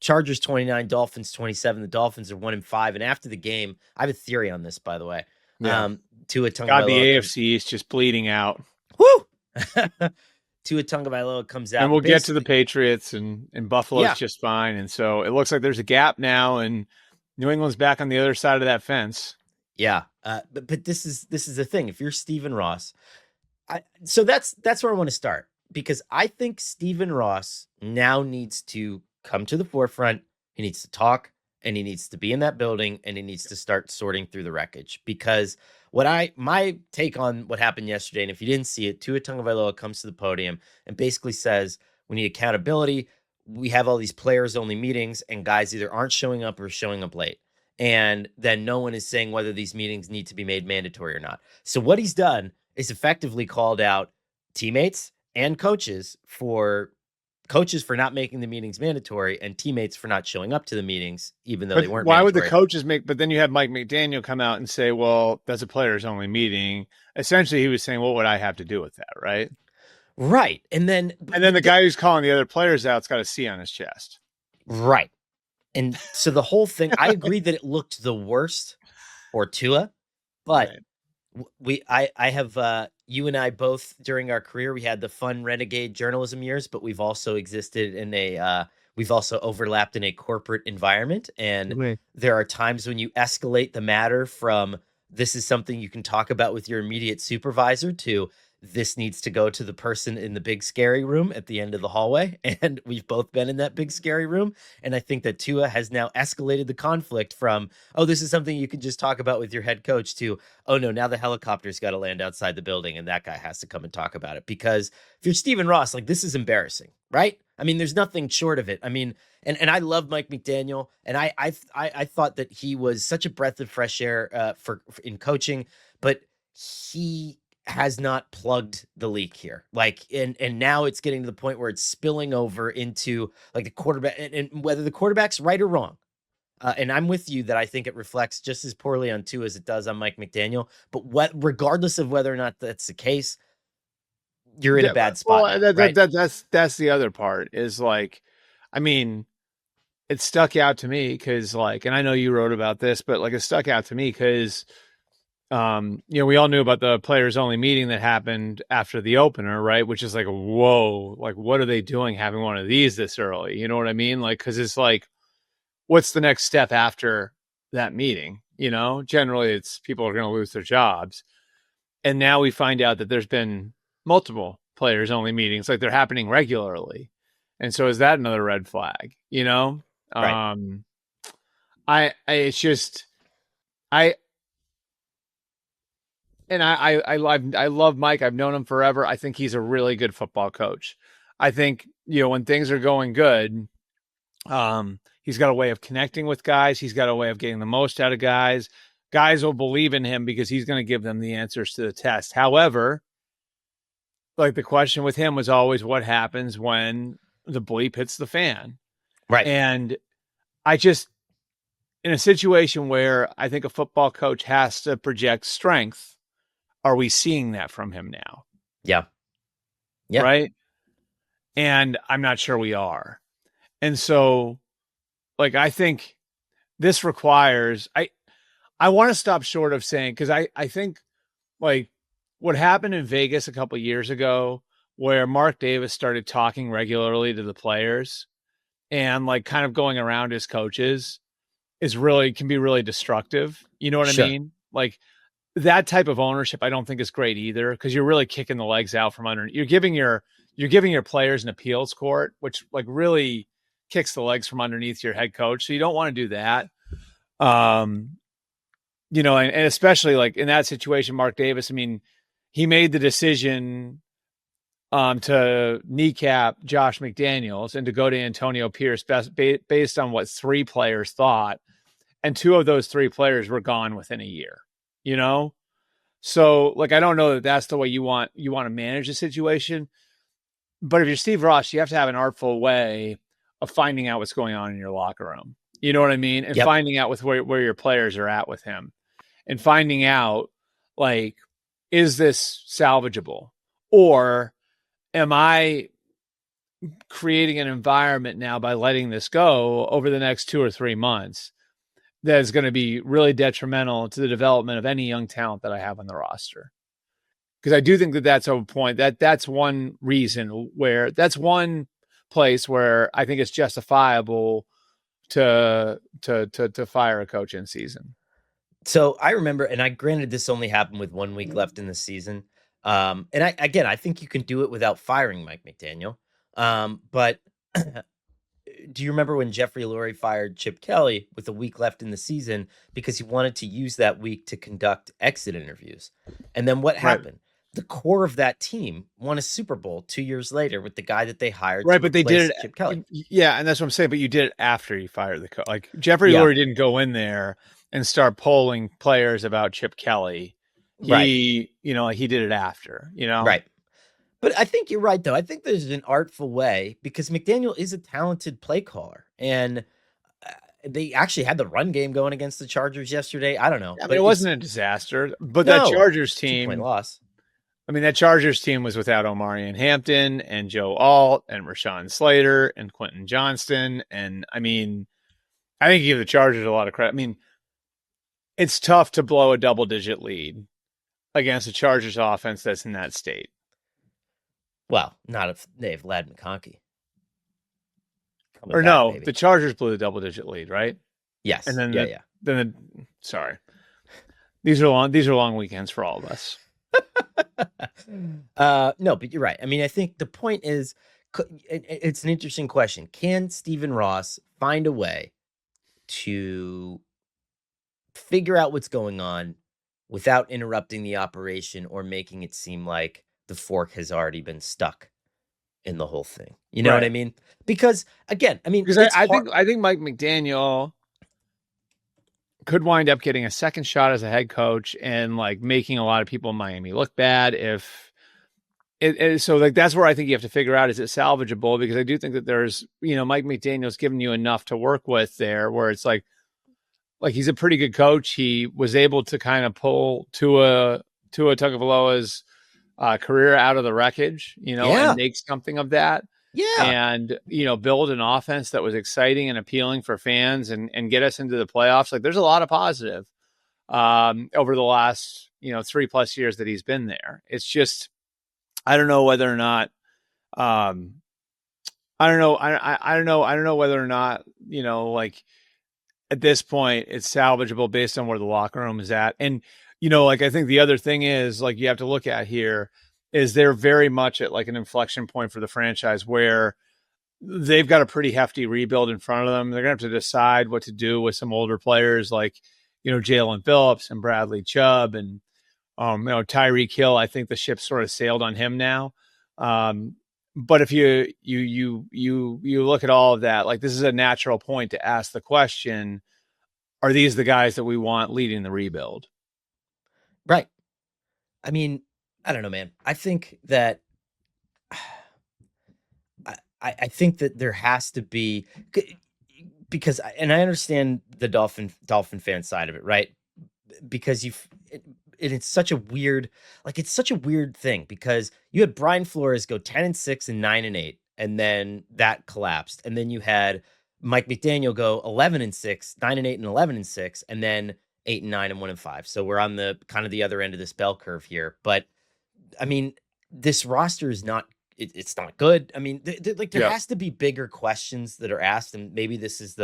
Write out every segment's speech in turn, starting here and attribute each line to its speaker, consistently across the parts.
Speaker 1: Chargers 29, Dolphins 27. The Dolphins are 1-5. And after the game, I have a theory on this, by the way.
Speaker 2: Yeah.
Speaker 1: Tua
Speaker 2: God, the
Speaker 1: Tagovailoa
Speaker 2: AFC is just bleeding out.
Speaker 1: Woo! Tua Tagovailoa comes out.
Speaker 2: And we'll get to the
Speaker 1: Basically,
Speaker 2: Patriots, and Buffalo's
Speaker 1: yeah,
Speaker 2: just fine. And so it looks like there's a gap now, and New England's back on the other side of that fence.
Speaker 1: yeah. But this is the thing. If you're Stephen Ross, so that's where I want to start, because I think Stephen Ross now needs to come to the forefront. He needs to talk, and he needs to be in that building, and he needs to start sorting through the wreckage. Because my take on what happened yesterday, and if you didn't see it, Tua Tagovailoa comes to the podium and basically says, we need accountability. We have all these players only meetings, and guys either aren't showing up or showing up late. And then no one is saying whether these meetings need to be made mandatory or not. So what he's done is effectively called out teammates and coaches for not making the meetings mandatory, and teammates for not showing up to the meetings, even though they weren't
Speaker 2: why
Speaker 1: mandatory.
Speaker 2: would the coaches but then you had Mike McDaniel come out and say, well, that's a players only meeting. Essentially, he was saying, what would I have to do with that? Right.
Speaker 1: Right. And then
Speaker 2: the guy who's calling the other players out's got a C on his chest.
Speaker 1: Right. And so the whole thing, I agree that it looked the worst for Tua, but I have, you and I both during our career, we had the fun renegade journalism years, but we've also existed in we've also overlapped in a corporate environment. And there are times when you escalate the matter from, this is something you can talk about with your immediate supervisor, to, this needs to go to the person in the big scary room at the end of the hallway. And we've both been in that big scary room. And I think that Tua has now escalated the conflict from, oh, this is something you can just talk about with your head coach, to, oh no, now the helicopter's got to land outside the building and that guy has to come and talk about it. Because if you're Stephen Ross, like, this is embarrassing, right? I mean, there's nothing short of it. I mean, and I love Mike McDaniel, and I thought that he was such a breath of fresh air for in coaching, but he has not plugged the leak here. Like, and now it's getting to the point where it's spilling over into, like, the quarterback, and whether the quarterback's right or wrong. And I'm with you that I think it reflects just as poorly on Tua as it does on Mike McDaniel. But regardless of whether or not that's the case, you're in a bad spot.
Speaker 2: Well,
Speaker 1: right?
Speaker 2: That's the other part, is like, I mean, it stuck out to me because, like, and I know you wrote about this, but like, it stuck out to me because, we all knew about the players only meeting that happened after the opener, right? Which is like, whoa, like, what are they doing having one of these this early? You know what I mean? Like, cause it's like, what's the next step after that meeting? Generally it's people are going to lose their jobs. And now we find out that there's been multiple players only meetings, like, they're happening regularly. And so is that another red flag?
Speaker 1: Right.
Speaker 2: It's just, I love Mike. I've known him forever. I think he's a really good football coach. I think, when things are going good, he's got a way of connecting with guys. He's got a way of getting the most out of guys. Guys will believe in him because he's going to give them the answers to the test. However, like, the question with him was always, what happens when the bleep hits the fan?
Speaker 1: Right.
Speaker 2: And I just, in a situation where I think a football coach has to project strength, are we seeing that from him now?
Speaker 1: Yeah.
Speaker 2: Right. And I'm not sure we are. And so, like, I think this requires, I want to stop short of saying, because I think, like, what happened in Vegas a couple of years ago, where Mark Davis started talking regularly to the players and, like, kind of going around his coaches, can be really destructive. You know what I mean? Like, that type of ownership, I don't think is great either, because you're really kicking the legs out from under. You're giving your players an appeals court, which, like, really kicks the legs from underneath your head coach. So you don't want to do that. And especially, like, in that situation, Mark Davis, I mean, he made the decision to kneecap Josh McDaniels and to go to Antonio Pierce based on what three players thought. And two of those three players were gone within a year, So, like, I don't know that that's the way you want to manage the situation. But if you're Steve Ross, you have to have an artful way of finding out what's going on in your locker room. You know what I mean? And finding out with where your players are at with him, and finding out, like, is this salvageable, or am I creating an environment now by letting this go over the next 2 or 3 months that is going to be really detrimental to the development of any young talent that I have on the roster. Because I do think that that's a point that's one reason where that's one place where I think it's justifiable to fire a coach in season.
Speaker 1: So I remember, and I granted this only happened with 1 week left in the season. And I think you can do it without firing Mike McDaniel. But do you remember when Jeffrey Lurie fired Chip Kelly with a week left in the season because he wanted to use that week to conduct exit interviews? And then what happened? The core of that team won a Super Bowl 2 years later with the guy that they hired.
Speaker 2: Right, but they did it.
Speaker 1: Chip Kelly.
Speaker 2: Yeah, and that's what I'm saying. But you did it after you fired the coach. Like Jeffrey Lurie didn't go in there and start polling players about Chip Kelly. He did it after.
Speaker 1: Right. But I think you're right, though. I think there's an artful way because McDaniel is a talented play caller, and they actually had the run game going against the Chargers yesterday. I don't know,
Speaker 2: but it wasn't a disaster. But that Chargers team,
Speaker 1: 2-point loss.
Speaker 2: I mean, that Chargers team was without Omarion Hampton and Joe Alt and Rashawn Slater and Quentin Johnston. And I mean, I think you give the Chargers a lot of credit. I mean, it's tough to blow a double-digit lead against a Chargers offense that's in that state.
Speaker 1: Well, not if they have Ladd McConkey.
Speaker 2: Or no, maybe. The Chargers blew the double-digit lead, right?
Speaker 1: Yes.
Speaker 2: And then sorry. These are long weekends for all of us.
Speaker 1: No, but you're right. I mean, I think the point is, it's an interesting question. Can Stephen Ross find a way to figure out what's going on without interrupting the operation or making it seem like the fork has already been stuck in the whole thing? You know what I mean? Because again, I mean,
Speaker 2: I think Mike McDaniel could wind up getting a second shot as a head coach and like making a lot of people in Miami look bad if so like that's where I think you have to figure out, is it salvageable? Because I do think that there's, Mike McDaniel's given you enough to work with there where it's like he's a pretty good coach. He was able to kind of pull Tua Tagovailoa's career out of the wreckage, and make something of that.
Speaker 1: Yeah.
Speaker 2: And, build an offense that was exciting and appealing for fans and get us into the playoffs. Like there's a lot of positive over the last, 3+ years that he's been there. It's just, I don't know whether or not, I don't know whether or not, like at this point it's salvageable based on where the locker room is at. And, I think the other thing is like, you have to look at here is they're very much at like an inflection point for the franchise where they've got a pretty hefty rebuild in front of them. They're going to have to decide what to do with some older players like, Jalen Phillips and Bradley Chubb and, Tyreek Hill. I think the ship sort of sailed on him now. But if you look at all of that, like this is a natural point to ask the question, are these the guys that we want leading the rebuild?
Speaker 1: Right. I mean, I don't know, man. I think that I think that there has to be, because, and I understand the Dolphin fan side of it, right? Because it's such a weird, it's such a weird thing because you had Brian Flores go 10-6 and 9-8, and then that collapsed, and then you had Mike McDaniel go 11-6, 9-8, and 11-6, and then 8-9 and 1-5. So we're on the kind of the other end of this bell curve here, but. I mean, this roster is not, it's not good. I mean, there has to be bigger questions that are asked. And maybe this is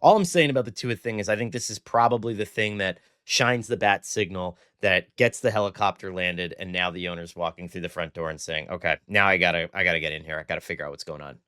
Speaker 1: all I'm saying about the Tua thing is I think this is probably the thing that shines the bat signal that gets the helicopter landed. And now the owner's walking through the front door and saying, okay, now I gotta get in here. I gotta figure out what's going on.